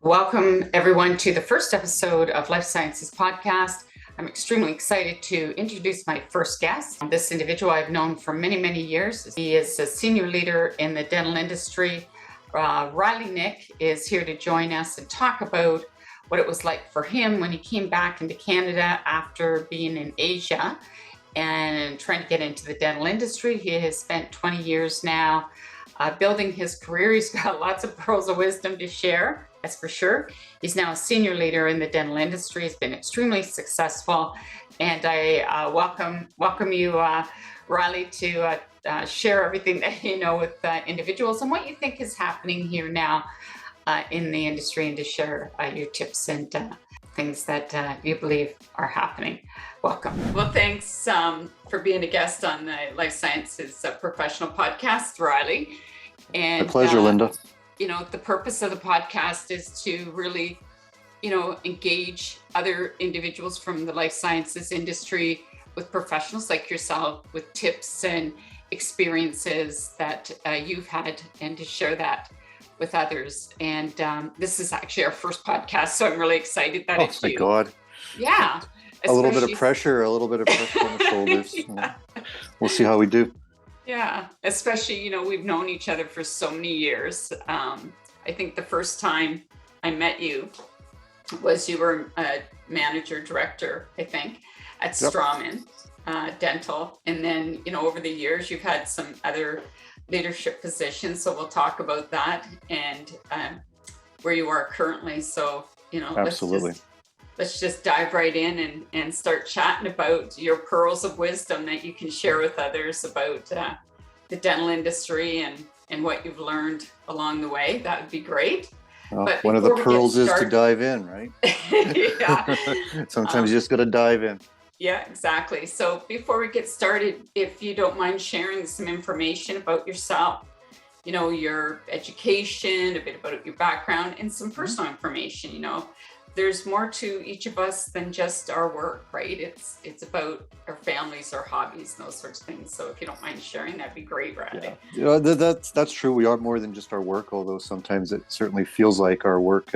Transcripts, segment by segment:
Welcome, everyone, to the first episode of Lifesciences podcast. I'm extremely excited to introduce my first guest. This individual I've known for many, many years. He is a senior leader in the dental industry. Riley Nick is here to join us and talk about what it was like for him when he came back into Canada after being in Asia and trying to get into the dental industry. He has spent 20 years now building his career. He's got lots of pearls of wisdom to share, that's for sure. He's now a senior leader in the dental industry. He's been extremely successful. And I welcome you, Riley, to share everything that you know with individuals and what you think is happening here now in the industry, and to share your tips and things that you believe are happening. Welcome. Well, thanks for being a guest on the Life Sciences Professional Podcast, Riley. And my pleasure, Linda. You know, the purpose of the podcast is to really, engage other individuals from the life sciences industry with professionals like yourself with tips and experiences that you've had, and to share that with others. And this is actually our first podcast, so I'm really excited that it's you. Oh my God. Yeah. A little bit of pressure on the shoulders. Yeah. We'll see how we do. Yeah, especially, we've known each other for so many years. I think the first time I met you was you were a manager director, I think, at Straumann Dental. And then, over the years, you've had some other leadership positions. So we'll talk about that and where you are currently. So, Absolutely. Let's just dive right in and start chatting about your pearls of wisdom that you can share with others about the dental industry and what you've learned along the way. That would be great. Well, one of the pearls is to dive in, right? Yeah. Sometimes you just got to dive in. Yeah, exactly. So before we get started, if you don't mind sharing some information about yourself, your education, a bit about your background, and some personal information. There's more to each of us than just our work, right? It's about our families, our hobbies, and those sorts of things. So if you don't mind sharing, that'd be great, Riley. Yeah, that's true. We are more than just our work, although sometimes it certainly feels like our work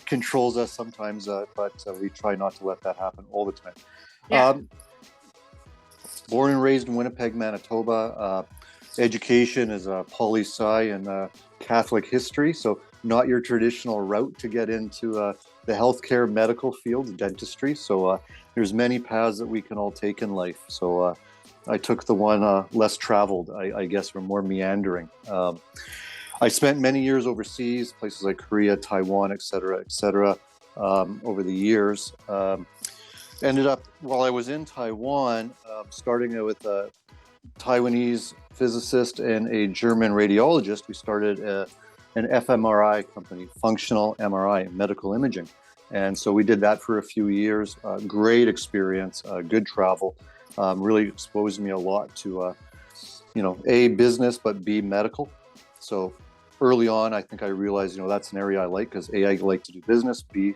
controls us sometimes, but we try not to let that happen all the time. Yeah. Born and raised in Winnipeg, Manitoba. Education is a poli-sci and Catholic history, so not your traditional route to get into the healthcare medical field, dentistry. So there's many paths that we can all take in life. So I took the one less traveled, I guess, or more meandering. I spent many years overseas, places like Korea, Taiwan, et cetera, over the years. Ended up, while I was in Taiwan, starting out with a Taiwanese physicist and a German radiologist. We started an fMRI company, functional MRI, medical imaging. And so we did that for a few years. Great experience, good travel, really exposed me a lot to, A, business, but B, medical. So early on, I think I realized, that's an area I like, because A, I like to do business, B,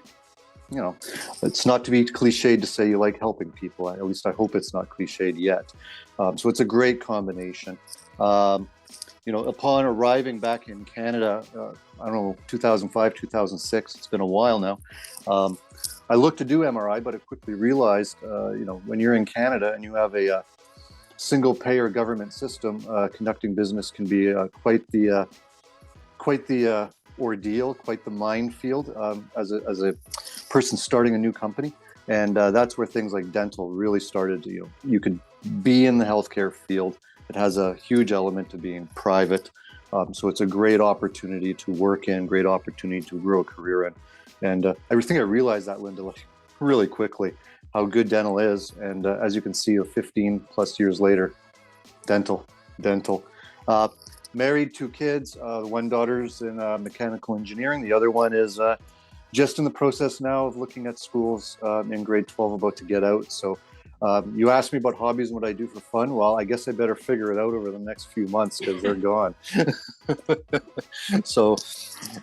it's not to be cliched to say you like helping people. At least I hope it's not cliched yet. So it's a great combination. Upon arriving back in Canada, 2005, 2006, it's been a while now. I looked to do MRI, but I quickly realized, when you're in Canada and you have a single payer government system, conducting business can be quite the ordeal, quite the minefield as a person starting a new company. And that's where things like dental really started to, you could be in the healthcare field. It has a huge element to being private. So it's a great opportunity to work in, great opportunity to grow a career in. And I think I realized that, Linda, really quickly, how good dental is. And as you can see, 15 plus years later, dental. Married, 2 kids. One daughter's in mechanical engineering. The other one is just in the process now of looking at schools in grade 12, about to get out. So you asked me about hobbies and what I do for fun. Well, I guess I better figure it out over the next few months, because they're gone. So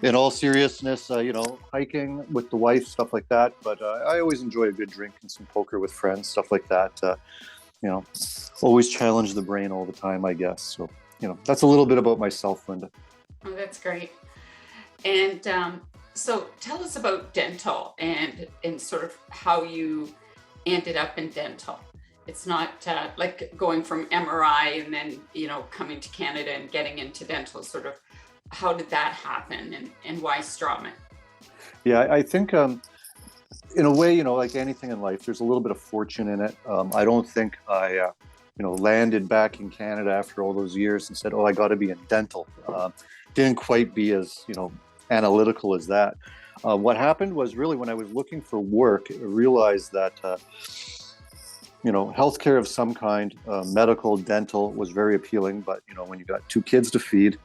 in all seriousness, hiking with the wife, stuff like that. But I always enjoy a good drink and some poker with friends, stuff like that. Always challenge the brain all the time, I guess. So, that's a little bit about myself, Linda. Oh, that's great. And So tell us about dental and sort of how you ended up in dental. It's not like going from MRI and then, coming to Canada and getting into dental. Sort of how did that happen and why Straumann? Yeah, I think in a way, like anything in life, there's a little bit of fortune in it. I don't think I landed back in Canada after all those years and said, "Oh, I got to be in dental." Didn't quite be as analytical as that. What happened was really when I was looking for work, I realized that healthcare of some kind, medical, dental, was very appealing. But when you got two kids to feed,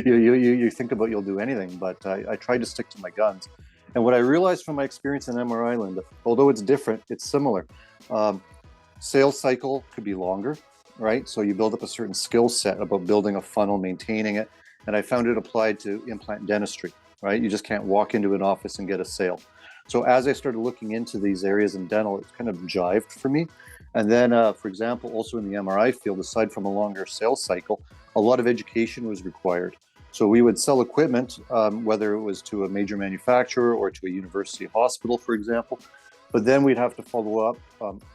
you think about you'll do anything. But I tried to stick to my guns. And what I realized from my experience in MRI, Linda, although it's different, it's similar. Sales cycle could be longer, right? So you build up a certain skill set about building a funnel, maintaining it. And I found it applied to implant dentistry, right? You just can't walk into an office and get a sale. So as I started looking into these areas in dental, it kind of jived for me. And then, for example, also in the MRI field, aside from a longer sales cycle, a lot of education was required. So we would sell equipment, whether it was to a major manufacturer or to a university hospital, for example. But then we'd have to follow up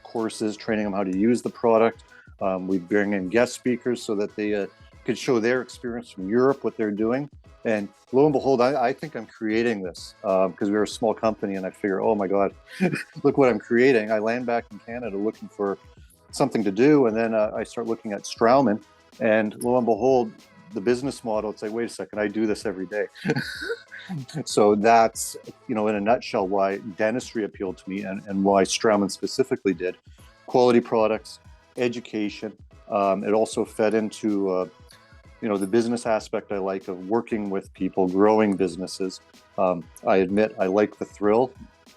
courses, training them how to use the product. We'd bring in guest speakers so that they could show their experience from Europe, what they're doing. And lo and behold, I think I'm creating this because we're a small company, and I figure, oh my God, look what I'm creating. I land back in Canada looking for something to do, and then I start looking at Straumann, and lo and behold, the business model, it's like, wait a second, I do this every day. So that's, in a nutshell, why dentistry appealed to me and why Straumann specifically did. Quality products, education. It also fed into the business aspect I like of working with people, growing businesses. I admit I like the thrill,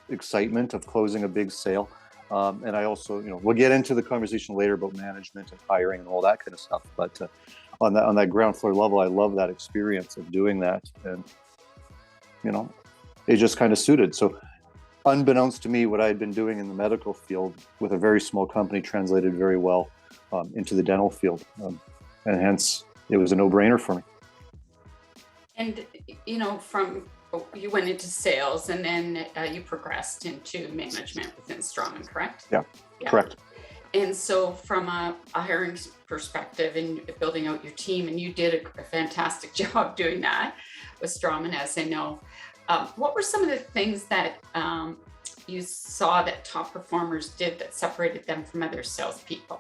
excitement of closing a big sale. And I also, we'll get into the conversation later about management and hiring and all that kind of stuff. But on that ground floor level, I love that experience of doing that. And, it just kind of suited. So unbeknownst to me, what I had been doing in the medical field with a very small company translated very well into the dental field. And hence, it was a no-brainer for me. And you went into sales and then you progressed into management within Straumann, correct? Yeah. Correct. And so from a hiring perspective and building out your team, and you did a fantastic job doing that with Straumann, as I know. What were some of the things that you saw that top performers did that separated them from other salespeople?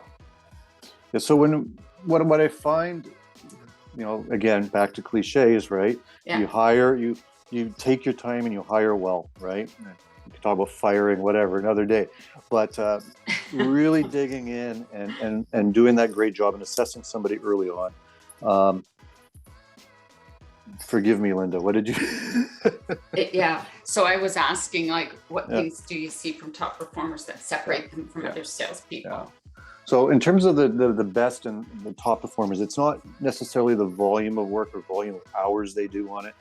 Yeah, so what I find, again, back to cliches, right? Yeah. You hire, you take your time and you hire well, right? We can talk about firing, whatever, another day. But really digging in and doing that great job and assessing somebody early on. Forgive me, Linda, what did you... Yeah. So I was asking, what things do you see from top performers that separate them from other salespeople? Yeah. So in terms of the best and the top performers, it's not necessarily the volume of work or volume of hours they do on it.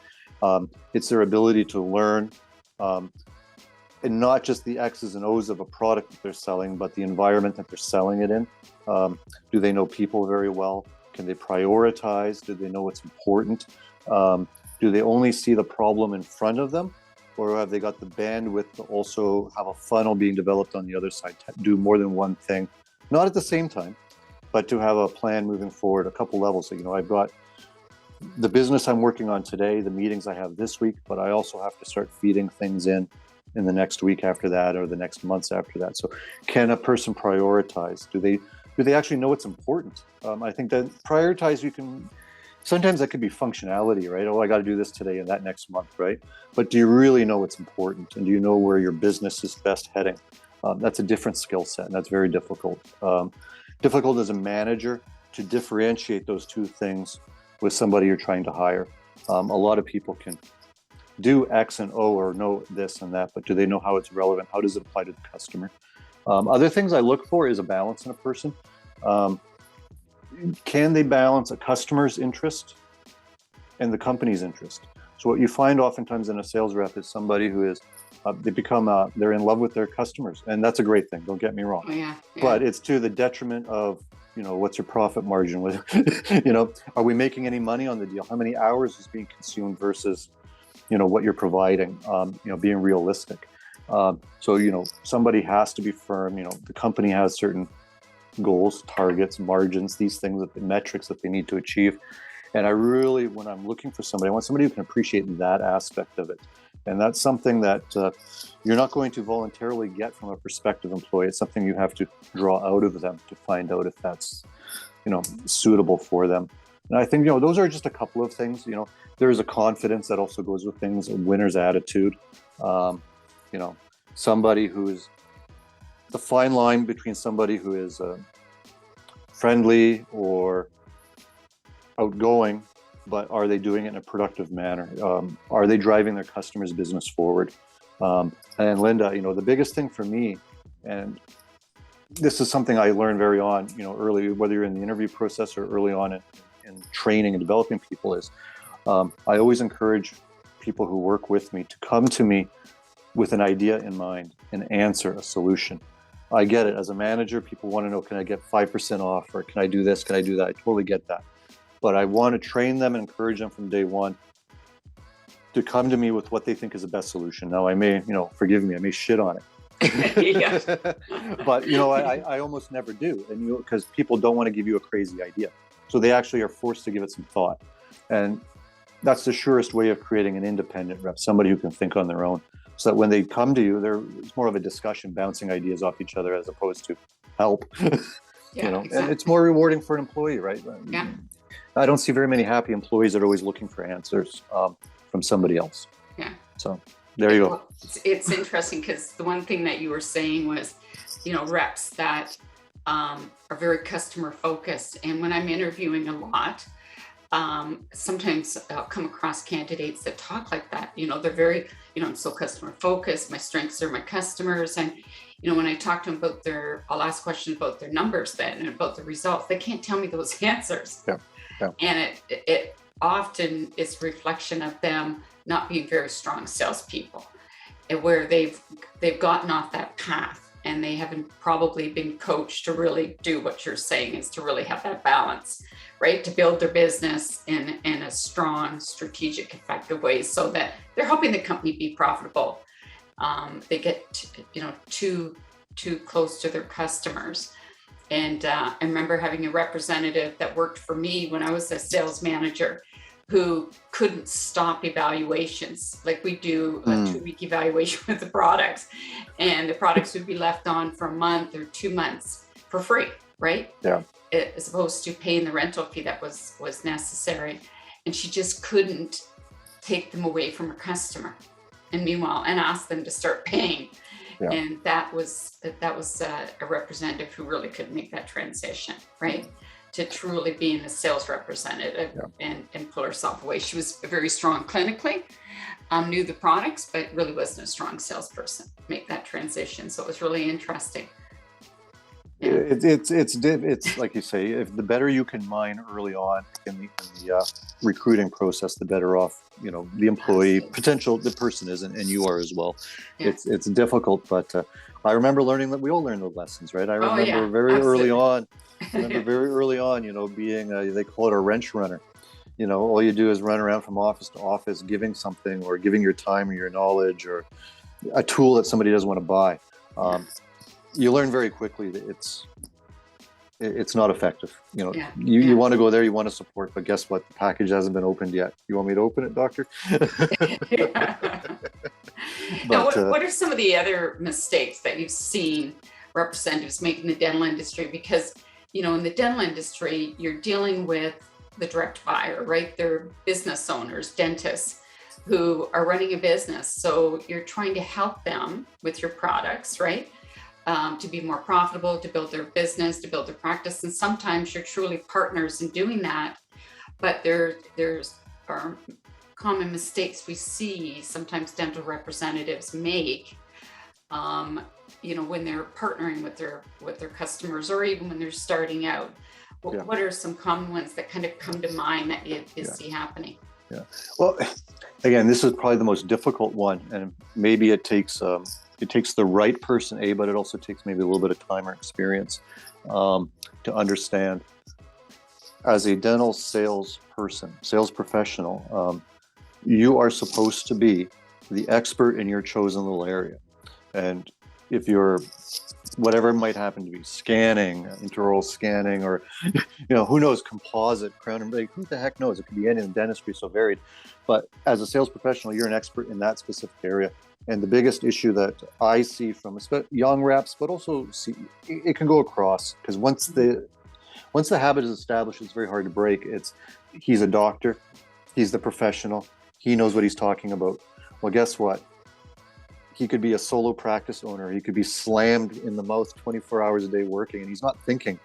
It's their ability to learn, and not just the X's and O's of a product that they're selling, but the environment that they're selling it in. Do they know people very well? Can they prioritize? Do they know what's important? Do they only see the problem in front of them? Or have they got the bandwidth to also have a funnel being developed on the other side, to do more than one thing? Not at the same time, but to have a plan moving forward, a couple levels. So, I've got the business I'm working on today, the meetings I have this week, but I also have to start feeding things in the next week after that, or the next months after that. So can a person prioritize? Do they actually know what's important? I think that prioritize, sometimes that could be functionality, right? Oh, I got to do this today and that next month, right? But do you really know what's important? And do you know where your business is best heading? That's a different skill set, and that's very difficult. Difficult as a manager to differentiate those two things with somebody you're trying to hire. A lot of people can do X and O or know this and that, but do they know how it's relevant? How does it apply to the customer? Other things I look for is a balance in a person. Can they balance a customer's interest and the company's interest? So what you find oftentimes in a sales rep is somebody who is, they're in love with their customers, and that's a great thing. Don't get me wrong. Oh, yeah. But it's to the detriment of, what's your profit margin with, are we making any money on the deal? How many hours is being consumed versus, what you're providing, being realistic. So, somebody has to be firm. The company has certain goals, targets, margins, these things, the metrics that they need to achieve. And I really, when I'm looking for somebody, I want somebody who can appreciate that aspect of it. And that's something that you're not going to voluntarily get from a prospective employee. It's something you have to draw out of them to find out if that's, suitable for them. And I think, those are just a couple of things. There is a confidence that also goes with things, a winner's attitude. Somebody who's the fine line between somebody who is friendly or outgoing, but are they doing it in a productive manner? Are they driving their customers' business forward? And Linda, the biggest thing for me, and this is something I learned very early, whether you're in the interview process or early on in training and developing people, is I always encourage people who work with me to come to me with an idea in mind, an answer, a solution. I get it. As a manager, people want to know, can I get 5% off, or can I do this? Can I do that? I totally get that. But I want to train them and encourage them from day one to come to me with what they think is the best solution. Now, I may, forgive me, I may shit on it. But, I almost never do. And because people don't want to give you a crazy idea. So they actually are forced to give it some thought. And that's the surest way of creating an independent rep, somebody who can think on their own. So that when they come to you, it's more of a discussion, bouncing ideas off each other as opposed to help. Exactly. And it's more rewarding for an employee, right? Yeah. I don't see very many happy employees that are always looking for answers from somebody else. Yeah. So there you go. It's interesting because the one thing that you were saying was, reps that are very customer focused. And when I'm interviewing a lot, sometimes I'll come across candidates that talk like that. They're very, I'm so customer focused. My strengths are my customers. And, when I talk to them about I'll ask questions about their numbers then and about the results. They can't tell me those answers. Yeah. Yeah. And it often is a reflection of them not being very strong salespeople, and where they've gotten off that path and they haven't probably been coached to really do what you're saying, is to really have that balance, right? To build their business in a strong, strategic, effective way so that they're helping the company be profitable. They get, too close to their customers. And I remember having a representative that worked for me when I was a sales manager who couldn't stop evaluations. Like we do a 2-week evaluation with the products, and the products would be left on for a month or 2 months for free, right? Yeah. As opposed to paying the rental fee that was necessary. And she just couldn't take them away from her customer. And meanwhile, and ask them to start paying. Yeah. And that was a representative who really could make that transition, right? To truly being a sales representative. Yeah. and pull herself away. She was very strong clinically, knew the products, but really wasn't a strong salesperson. Make that transition. So it was really interesting. Yeah. It's like you say, if the better you can mine early on in the recruiting process, the better off, the employee potential, the person is, and you are as well. Yeah. It's difficult, but I remember learning that we all learn those lessons, right? I remember very early on, being they call it a wrench runner. All you do is run around from office to office, giving something or giving your time or your knowledge or a tool that somebody doesn't want to buy. You learn very quickly that it's not effective. You want to go there, you want to support, but guess what? The package hasn't been opened yet. You want me to open it, doctor? Now, what are some of the other mistakes that you've seen representatives make in the dental industry? Because, in the dental industry, you're dealing with the direct buyer, right? They're business owners, dentists who are running a business. So you're trying to help them with your products, right? To be more profitable, to build their business, to build their practice. And sometimes you're truly partners in doing that. But there's common mistakes we see sometimes dental representatives make, when they're partnering with their customers, or even when they're starting out. What are some common ones that kind of come to mind that you see happening? Yeah. Well, again, this is probably the most difficult one, and maybe it takes the right person, but it also takes maybe a little bit of time or experience to understand. As a dental sales professional, You are supposed to be the expert in your chosen little area. And if you're whatever it might happen to be, scanning, intraoral scanning, or who knows, composite, crown and who the heck knows? It could be anything. Dentistry so varied. But as a sales professional, you're an expert in that specific area. And the biggest issue that I see from young reps, but also it can go across, because once the habit is established, it's very hard to break. He's a doctor, he's the professional, he knows what he's talking about. Well, guess what? He could be a solo practice owner. He could be slammed in the mouth 24 hours a day working, and he's not thinking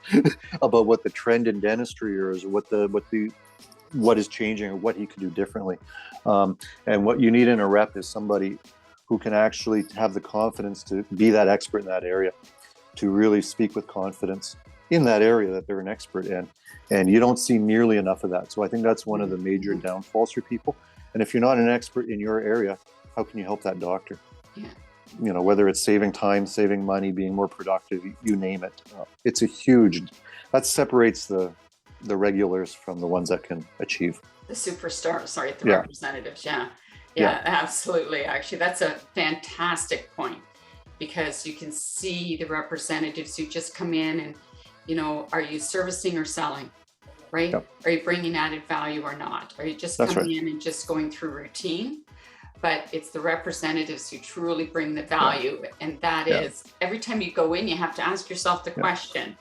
about what the trend in dentistry is, or what is changing, or what he could do differently. And what you need in a rep is somebody who can actually have the confidence to be that expert in that area, to really speak with confidence in that area that they're an expert in. And you don't see nearly enough of that. So I think that's one of the major downfalls for people. And if you're not an expert in your area, how can you help that doctor? Yeah. Whether it's saving time, saving money, being more productive, you name it. It's that separates the regulars from the ones that can achieve. The superstars, the representatives. Yeah, absolutely. Actually, that's a fantastic point, because you can see the representatives who just come in and, are you servicing or selling, right? Yep. Are you bringing added value or not? Are you just coming in and just going through routine? But it's the representatives who truly bring the value. Yeah. And that is, every time you go in, you have to ask yourself the question,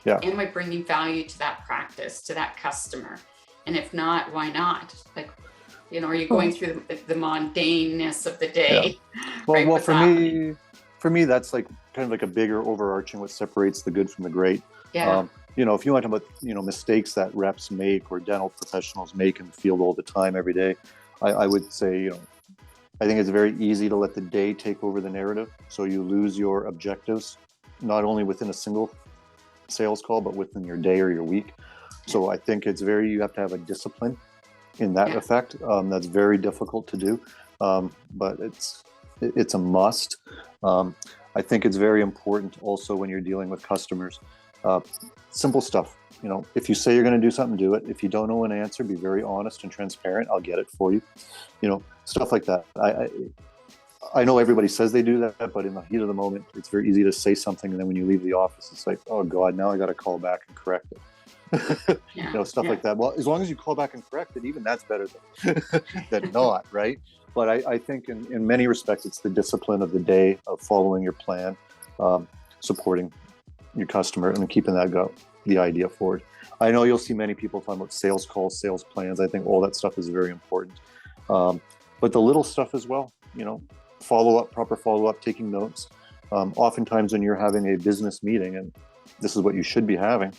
am I bringing value to that practice, to that customer? And if not, why not? Are you going through the mundaneness of the day? Yeah. Well, for me, that's kind of like a bigger overarching what separates the good from the great. Yeah. If you want to talk about, mistakes that reps make or dental professionals make in the field all the time, every day, I would say, I think it's very easy to let the day take over the narrative. So you lose your objectives, not only within a single sales call, but within your day or your week. So I think you have to have a discipline in that effect. That's very difficult to do, but it's a must. I think it's very important also when you're dealing with customers. Simple stuff. If you say you're going to do something, do it. If you don't know an answer, be very honest and transparent. I'll get it for you. Stuff like that. I know everybody says they do that, but in the heat of the moment, it's very easy to say something, and then when you leave the office, it's like, oh God, now I got to call back and correct it. Stuff like that. Well, as long as you call back and correct it, even that's better than not, right? But I think in many respects, it's the discipline of the day of following your plan, supporting your customer, and keeping the idea forward. I know you'll see many people talking about sales calls, sales plans. I think all that stuff is very important. But the little stuff as well, proper follow-up, taking notes. Oftentimes when you're having a business meeting, and this is what you should be having,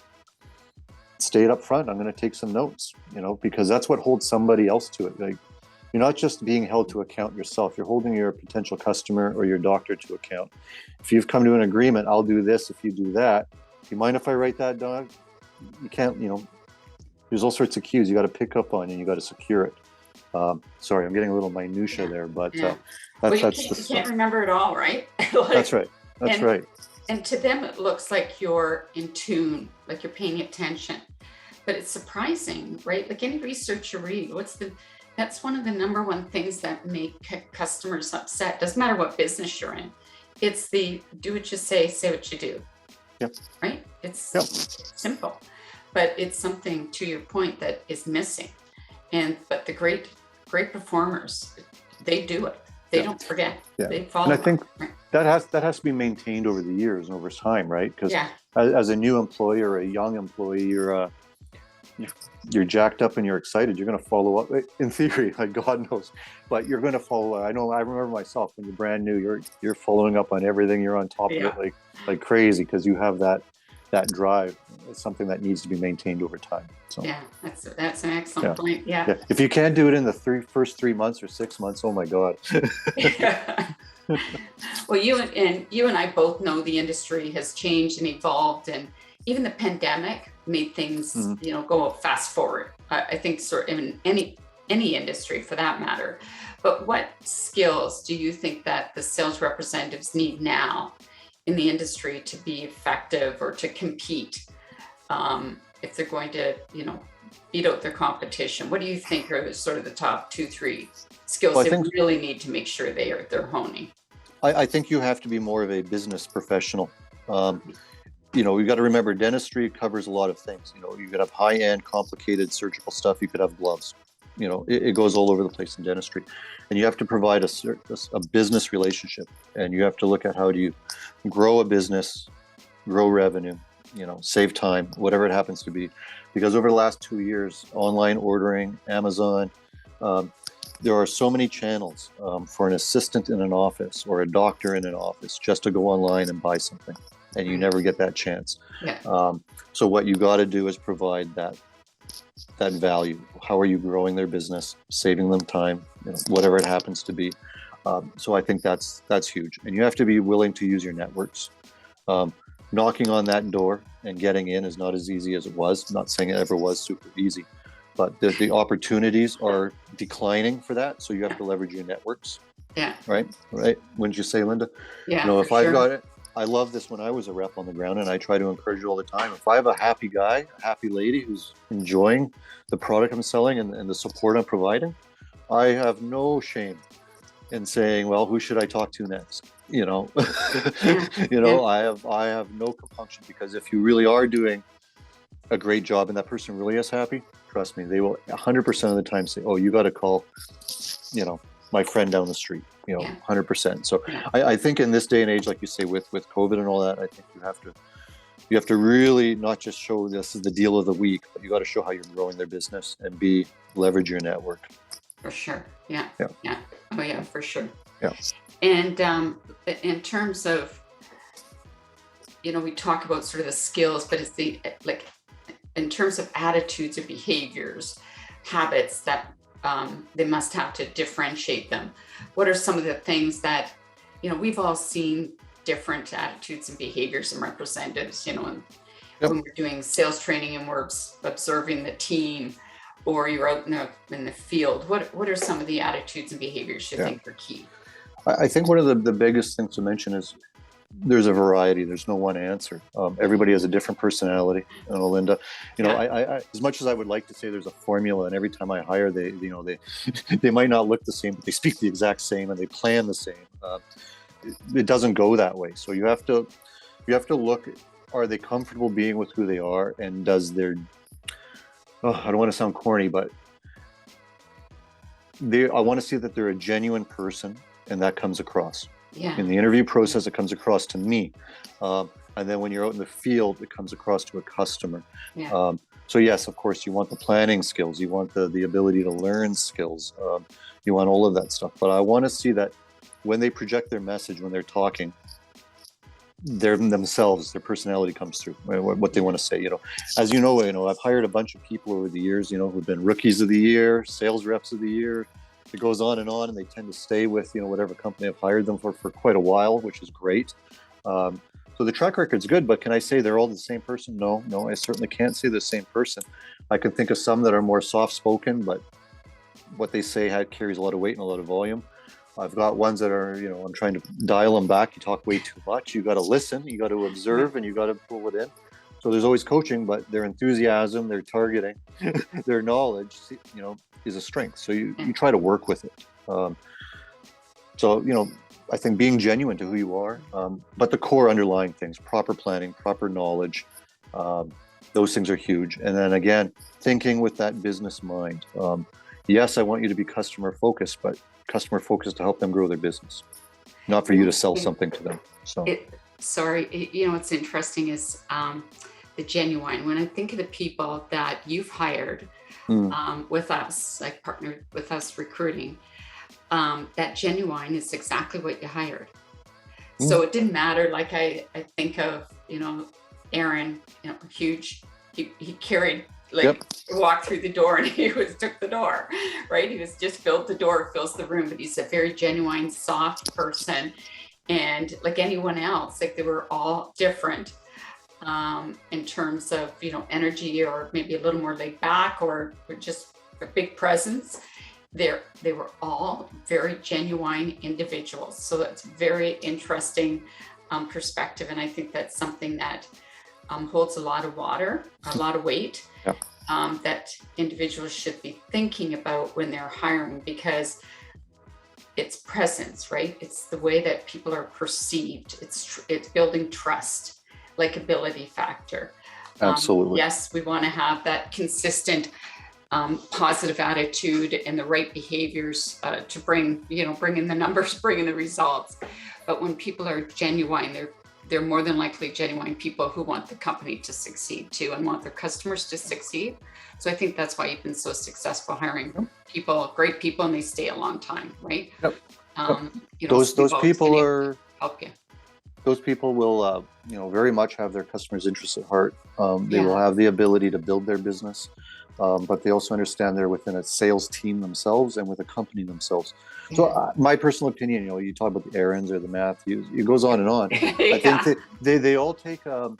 state up front, I'm going to take some notes, because that's what holds somebody else to it. You're not just being held to account yourself, you're holding your potential customer or your doctor to account. If you've come to an agreement, I'll do this if you do that. Do you mind if I write that down? You can't, there's all sorts of cues you got to pick up on, and you got to secure it. Sorry, I'm getting a little minutia there, but that's you can't remember it all, right? That's right. That's right. And to them, it looks like you're in tune, like you're paying attention. But it's surprising, right? Like any research you read, that's one of the number one things that make customers upset. Doesn't matter what business you're in. It's the do what you say what you do. Yep. Right? It's simple, but it's something, to your point, that is missing. But the great performers, they do it. They don't forget. Yeah. They follow. And I think that has to be maintained over the years and over time, right? Because as a new employee or a young employee, you're jacked up and you're excited. You're going to follow up, in theory, like God knows, but you're going to follow. I remember myself when you're brand new, you're following up on everything. You're on top of it like crazy, because you have that drive. It's something that needs to be maintained over time. So that's an excellent point. Yeah. If you can't do it in the first 3 months or 6 months, oh my God. Well, you and I both know the industry has changed and evolved, and even the pandemic made things, go fast forward. I think sort of in any industry for that matter. But what skills do you think that the sales representatives need now in the industry to be effective or to compete, if they're going to, beat out their competition? What do you think are sort of the top 2-3 skills they really need to make sure they're honing? I think you have to be more of a business professional. You got to remember, dentistry covers a lot of things. You could have high-end, complicated surgical stuff. You could have gloves. It goes all over the place in dentistry, and you have to provide a business relationship, and you have to look at how do you grow a business, grow revenue, save time, whatever it happens to be. Because over the last 2 years, online ordering, Amazon, there are so many channels for an assistant in an office or a doctor in an office just to go online and buy something, and you never get that chance. Yeah. So what you got to do is provide that value. How are you growing their business, saving them time, whatever it happens to be. So I think that's huge, and you have to be willing to use your networks. Knocking on that door and getting in is not as easy as it was. I'm not saying it ever was super easy, but the opportunities are declining for that. So you have to leverage your networks. Yeah. Right. Wouldn't you say, Linda? Yeah. If I've got it, I love this when I was a rep on the ground, and I try to encourage it all the time. If I have a happy guy, a happy lady who's enjoying the product I'm selling and the support I'm providing, I have no shame in saying, well, who should I talk to next? I have no compunction, because if you really are doing a great job and that person really is happy, trust me, they will 100% of the time say, oh, you got to call, my friend down the street, 100%. So I think in this day and age, like you say, with COVID and all that, I think you have to really not just show this is the deal of the week, but you got to show how you're growing their business and leverage your network. For sure. Yeah. Oh yeah, for sure. Yeah. And in terms of, we talk about sort of the skills, but it's in terms of attitudes or behaviors, habits that they must have to differentiate them. What are some of the things that, we've all seen different attitudes and behaviors and representatives, when we're doing sales training and we're observing the team, or you're out in the field. What are some of the attitudes and behaviors you think are key? I think one of the biggest things to mention is there's a variety. There's no one answer. Everybody has a different personality. Linda, I as much as I would like to say there's a formula, and every time I hire, they might not look the same, but they speak the exact same and they plan the same. It doesn't go that way. So you have to look, are they comfortable being with who they are, and does their I don't want to sound corny, but I want to see that they're a genuine person, and that comes across. Yeah. In the interview process, it comes across to me. And then when you're out in the field, it comes across to a customer. Yeah. So yes, of course, you want the planning skills. You want the ability to learn skills. You want all of that stuff. But I want to see that when they project their message, when they're talking, they're themselves, their personality comes through, what they want to say. As I've hired a bunch of people over the years, who've been rookies of the year, sales reps of the year. It goes on, and they tend to stay with, whatever company I've hired them for quite a while, which is great. So the track record's good, but can I say they're all the same person? No, I certainly can't say the same person. I can think of some that are more soft-spoken, but what they say carries a lot of weight and a lot of volume. I've got ones that are, I'm trying to dial them back. You talk way too much. You got to listen, you got to observe, and you got to pull it in. So there's always coaching, but their enthusiasm, their targeting, their knowledge, is a strength. So you try to work with it. I think being genuine to who you are, but the core underlying things, proper planning, proper knowledge, those things are huge. And then again, thinking with that business mind. Yes, I want you to be customer focused, but customer focused to help them grow their business, not for you to sell something to them. So what's interesting is the genuine. When I think of the people that you've hired with us, like partnered with us recruiting, that genuine is exactly what you hired. So it didn't matter. Like I think of, Aaron, huge, he carried, walked through the door and he took the door, right? He was just fills the room, but he's a very genuine, soft person. And like anyone else, they were all different in terms of, energy, or maybe a little more laid back, or just a big presence. They were all very genuine individuals. So that's very interesting perspective. And I think that's something that holds a lot of weight. Yeah. that individuals should be thinking about when they're hiring, because it's presence, right? It's the way that people are perceived. It's building trust, likability factor. Absolutely. Yes, we want to have that consistent positive attitude and the right behaviors to bring in the numbers, bring in the results. But when people are genuine, they're more than likely genuine people who want the company to succeed too, and want their customers to succeed. So I think that's why you've been so successful hiring people, great people, and they stay a long time, right? Yep. Those people are help you. Those people will, very much have their customers' interests at heart. They will have the ability to build their business, but they also understand they're within a sales team themselves and with a company themselves. Yeah. So my personal opinion, you talk about the errands or the math, it goes on and on. I think they all take a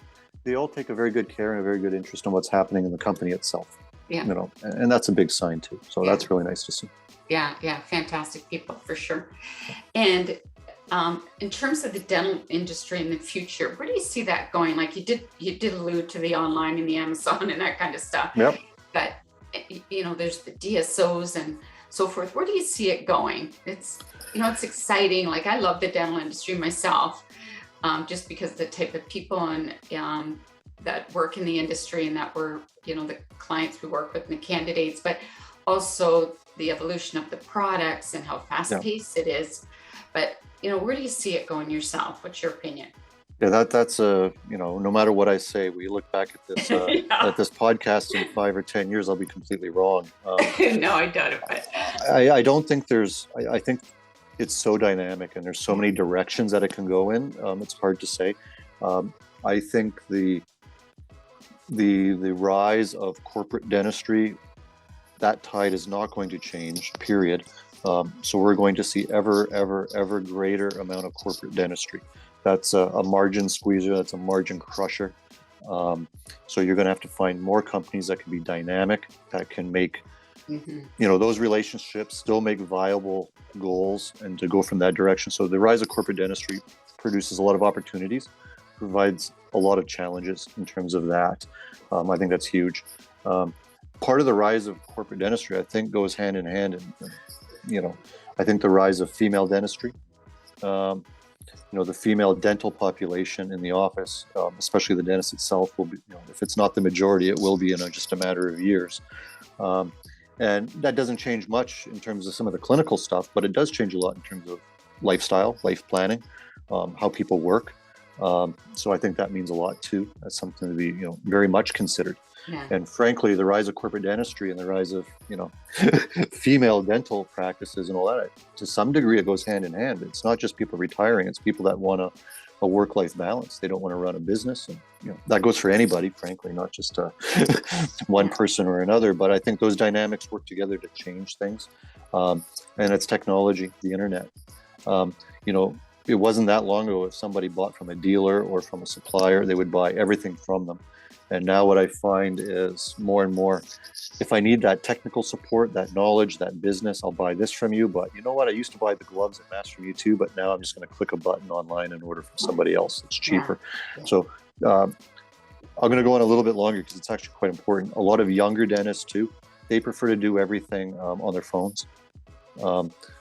very good care and a very good interest in what's happening in the company itself. Yeah. And that's a big sign too. So that's really nice to see. Yeah. Fantastic people for sure. And in terms of the dental industry in the future, where do you see that going? Like you did allude to the online and the Amazon and that kind of stuff. Yep. But there's the DSOs and so forth. Where do you see it going? It's exciting. Like I love the dental industry myself, just because the type of people and that work in the industry and that we're the clients we work with and the candidates, but also the evolution of the products and how fast-paced it is. But where do you see it going yourself? What's your opinion? Yeah, that's no matter what I say, we look back at this at this podcast in 5 or 10 years, I'll be completely wrong. No, I doubt it. But I don't think I think it's so dynamic and there's so many directions that it can go in. It's hard to say. I think the rise of corporate dentistry, that tide is not going to change, period. So we're going to see ever greater amount of corporate dentistry. That's a margin squeezer. That's a margin crusher. So you're going to have to find more companies that can be dynamic, that can make, those relationships, still make viable goals and to go from that direction. So the rise of corporate dentistry produces a lot of opportunities, provides a lot of challenges in terms of that. I think that's huge. Part of the rise of corporate dentistry, I think, goes hand in hand. And, I think the rise of female dentistry, the female dental population in the office, especially the dentist itself, will be, if it's not the majority, it will be in just a matter of years. And that doesn't change much in terms of some of the clinical stuff, but it does change a lot in terms of lifestyle, life planning, how people work. So I think that means a lot too. That's something to be, very much considered. Yeah. And frankly, the rise of corporate dentistry and the rise of, female dental practices and all that, to some degree, it goes hand in hand. It's not just people retiring. It's people that want a work-life balance. They don't want to run a business. And, that goes for anybody, frankly, not just one person or another. But I think those dynamics work together to change things. And it's technology, the internet. It wasn't that long ago, if somebody bought from a dealer or from a supplier, they would buy everything from them. And now what I find is more and more, if I need that technical support, that knowledge, that business, I'll buy this from you. But you know what? I used to buy the gloves and masks from you too, but now I'm just going to click a button online and order from somebody else. It's cheaper. Yeah. So I'm going to go on a little bit longer because it's actually quite important. A lot of younger dentists too, they prefer to do everything on their phones.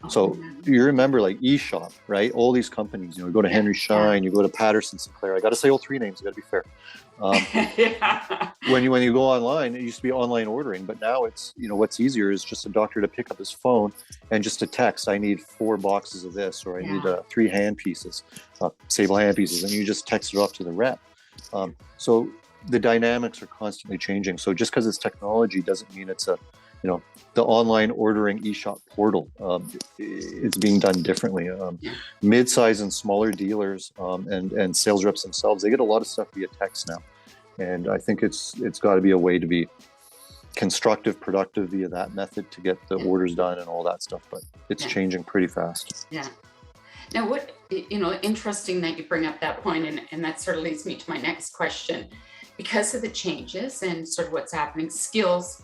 So you remember like eShop, right? All these companies, you go to Henry Schein, you go to Patterson, Sinclair. I got to say all three names. I got to be fair. When you go online, it used to be online ordering, but now it's, what's easier is just a doctor to pick up his phone and just to text, I need 4 boxes of this, or I need 3 hand pieces, sable hand pieces. And you just text it off to the rep. So the dynamics are constantly changing. So just because it's technology doesn't mean it's the online ordering eShop portal. It's being done differently. Mid-size and smaller dealers and sales reps themselves, they get a lot of stuff via text now. And I think it's got to be a way to be constructive, productive via that method to get the orders done and all that stuff. But it's changing pretty fast. Yeah. Now, what, interesting that you bring up that point, and that sort of leads me to my next question. Because of the changes and sort of what's happening, sales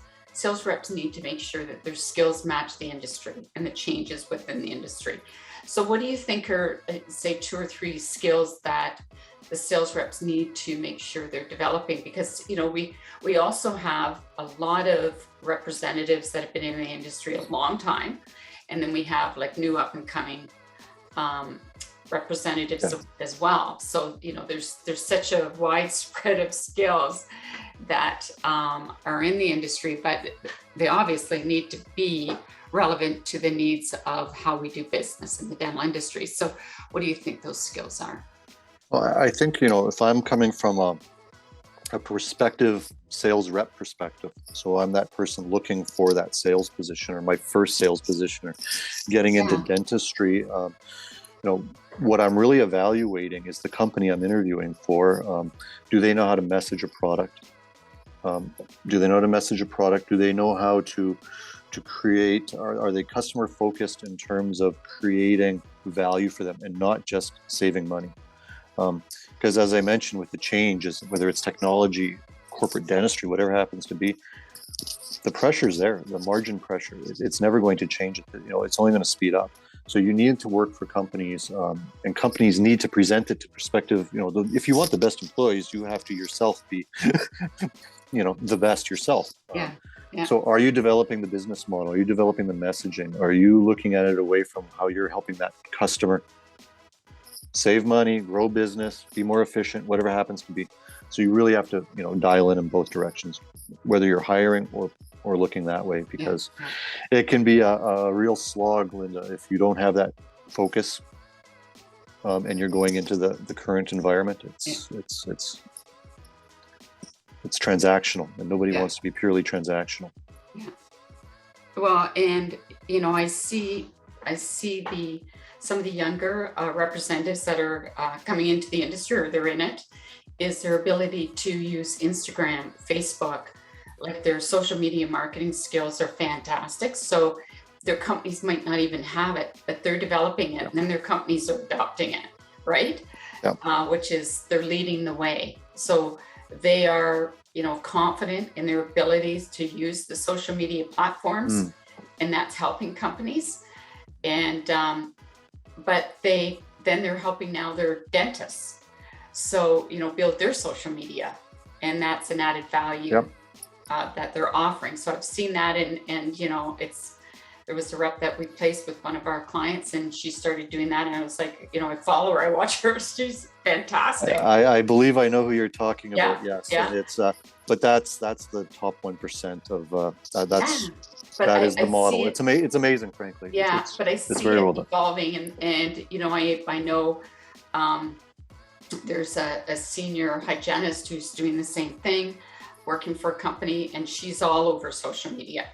reps need to make sure that their skills match the industry and the changes within the industry. So what do you think are, say, 2 or 3 skills that the sales reps need to make sure they're developing? Because, we also have a lot of representatives that have been in the industry a long time. And then we have like new up and coming representatives as well. So, there's such a widespread of skills that are in the industry, but they obviously need to be relevant to the needs of how we do business in the dental industry. So what do you think those skills are? Well, I think, if I'm coming from a prospective sales rep perspective, so I'm that person looking for that sales position or my first sales position or getting into dentistry, what I'm really evaluating is the company I'm interviewing for. Do they know how to message a product? Do they know how to message a product? Do they know how to create? Are they customer focused in terms of creating value for them and not just saving money? Because as I mentioned, with the changes, whether it's technology, corporate dentistry, whatever happens to be, the pressure's there, the margin pressure. It's never going to change. It's only going to speed up. So you need to work for companies, and companies need to present it to prospective. If you want the best employees, you have to yourself be, the best yourself. Yeah. So are you developing the business model? Are you developing the messaging? Are you looking at it away from how you're helping that customer save money, grow business, be more efficient, whatever happens to be? So you really have to, dial in both directions, whether you're hiring or looking that way, because it can be a real slog, Linda, if you don't have that focus, and you're going into the current environment. It's transactional, and nobody wants to be purely transactional. Yeah. Well, and I see some of the younger representatives that are coming into the industry, or they're in it, is their ability to use Instagram, Facebook, like their social media marketing skills are fantastic. So their companies might not even have it, but they're developing it, and then their companies are adopting it, right? Which is, they're leading the way. So they are, confident in their abilities to use the social media platforms, and that's helping companies. And but they're helping now their dentists, so build their social media, and that's an added value that they're offering. So I've seen that, and there was a rep that we placed with one of our clients, and she started doing that, and I was like, I follow her, I watch her, she's fantastic. I believe I know who you're talking about. Yes, it's but that's the top 1% of that is the model. It's amazing, frankly. But I see very it evolving, and I know there's a senior hygienist who's doing the same thing, working for a company, and she's all over social media,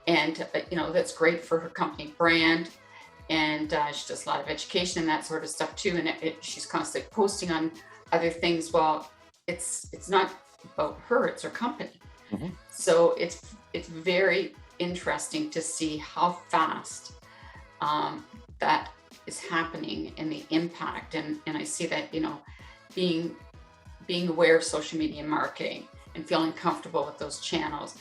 and that's great for her company brand, and she does a lot of education and that sort of stuff too, and she's constantly posting on other things. Well, it's not about her, it's her company. So it's very interesting to see how fast that is happening, and the impact, and I see that being aware of social media marketing and feeling comfortable with those channels,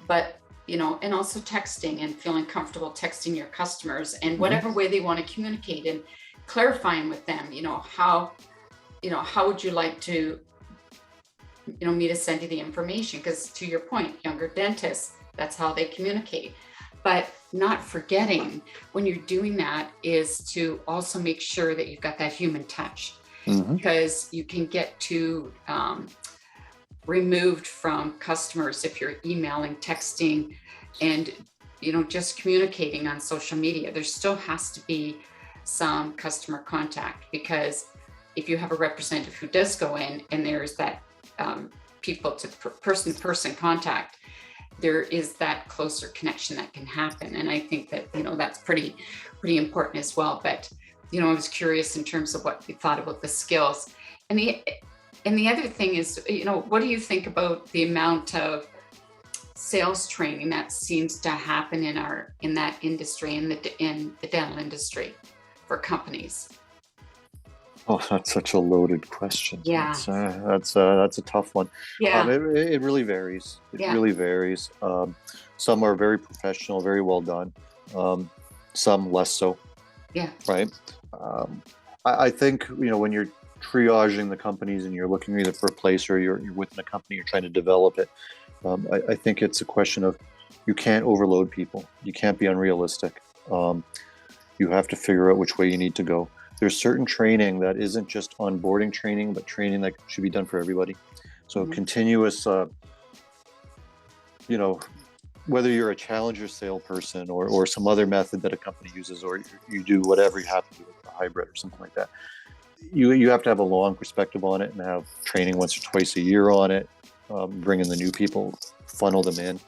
but and also texting and feeling comfortable texting your customers and whatever way they want to communicate, and clarifying with them, how would you like to me to send you the information? Because to your point, younger dentists, that's how they communicate. But not forgetting, when you're doing that, is to also make sure that you've got that human touch, because you can get too removed from customers if you're emailing, texting, and just communicating on social media. There still has to be some customer contact, because if you have a representative who does go in and there's that people to person contact, there is that closer connection that can happen. And I think that that's pretty important as well. But I was curious in terms of what you thought about the skills. And the other thing is, what do you think about the amount of sales training that seems to happen in that industry, in the dental industry, for companies? Oh, that's such a loaded question. Yeah, that's a tough one. Yeah, It really varies. Really varies. Some are very professional, very well done. Some less so. Yeah. Right. I think, when you're triaging the companies and you're looking either for a place or you're within a company, you're trying to develop it. I think it's a question of, you can't overload people. You can't be unrealistic. You have to figure out which way you need to go. There's certain training that isn't just onboarding training, but training that should be done for everybody. So continuous, whether you're a challenger salesperson or some other method that a company uses, or you do whatever you have to do, a hybrid or something like that. You have to have a long perspective on it and have training once or twice a year on it, bring in the new people, funnel them in.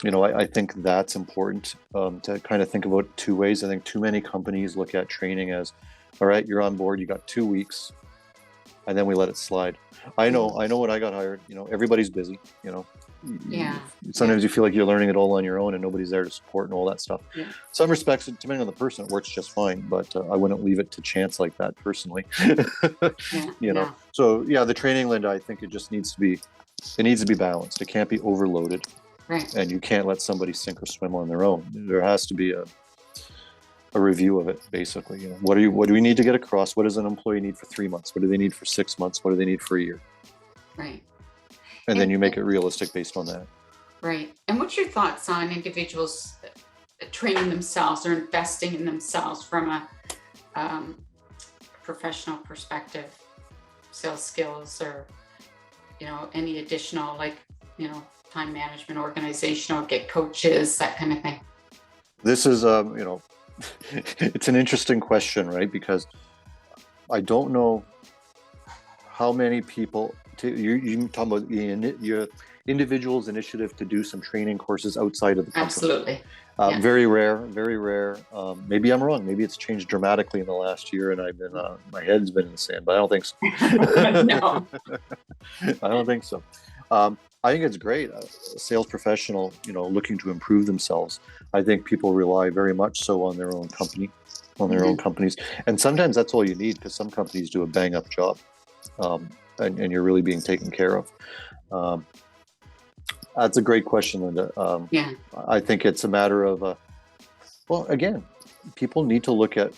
I think that's important, to kind of think about two ways. I think too many companies look at training as, all right, you're on board, you got 2 weeks, and then we let it slide. I know when I got hired, everybody's busy, sometimes you feel like you're learning it all on your own and nobody's there to support and all that stuff. Some respects, depending on the person, it works just fine, but I wouldn't leave it to chance like that personally. So the training, Linda, I think it needs to be balanced. It can't be overloaded. Right. And you can't let somebody sink or swim on their own. There has to be a review of it, basically. What do we need to get across? What does an employee need for 3 months? What do they need for 6 months? What do they need for a year? Right. And then you make it realistic based on that. Right. And what's your thoughts on individuals training themselves or investing in themselves from a professional perspective, sales skills, or, any additional, time management, organizational, get coaches, that kind of thing? This is, it's an interesting question, right? Because I don't know how many people, you talk about your individual's initiative to do some training courses outside of the company. Absolutely. Very rare, very rare. Maybe I'm wrong. Maybe it's changed dramatically in the last year and I've been, my head's been in the sand, but I don't think so. No. I don't think so. I think it's great. A sales professional, looking to improve themselves. I think people rely very much so on their own company, on their own companies. And sometimes that's all you need, because some companies do a bang up job, and you're really being taken care of. That's a great question, Linda. I think it's a matter of, again, people need to look at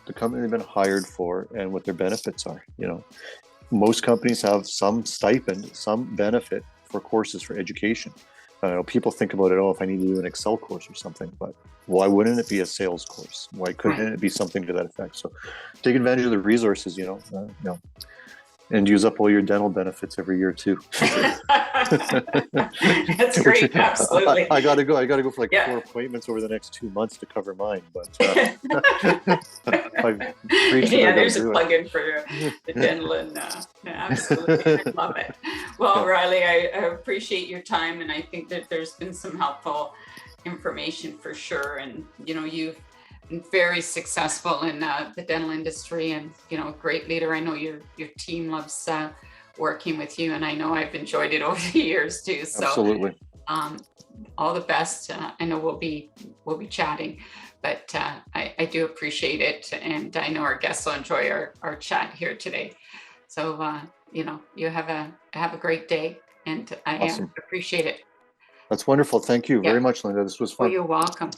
the company they've been hired for and what their benefits are. Most companies have some stipend, some benefit for courses for education. People think about it, if I need to do an Excel course or something, but why wouldn't it be a sales course? Why couldn't it be something to that effect? So take advantage of the resources, and use up all your dental benefits every year too. That's great. Absolutely. I gotta go for 4 appointments over the next 2 months to cover mine, but there's a plug-in for the dental, and absolutely, I love it. Well, Riley, I appreciate your time, and I think that there's been some helpful information for sure. And you've been very successful in the dental industry, and a great leader. I know your team loves working with you, and I know I've enjoyed it over the years too. So absolutely. All the best. I know we'll be chatting, but I do appreciate it, and I know our guests will enjoy our chat here today. So you have a great day, and I Awesome. appreciate it. That's wonderful. Thank you very much, Linda. This was fun. Well, you're welcome.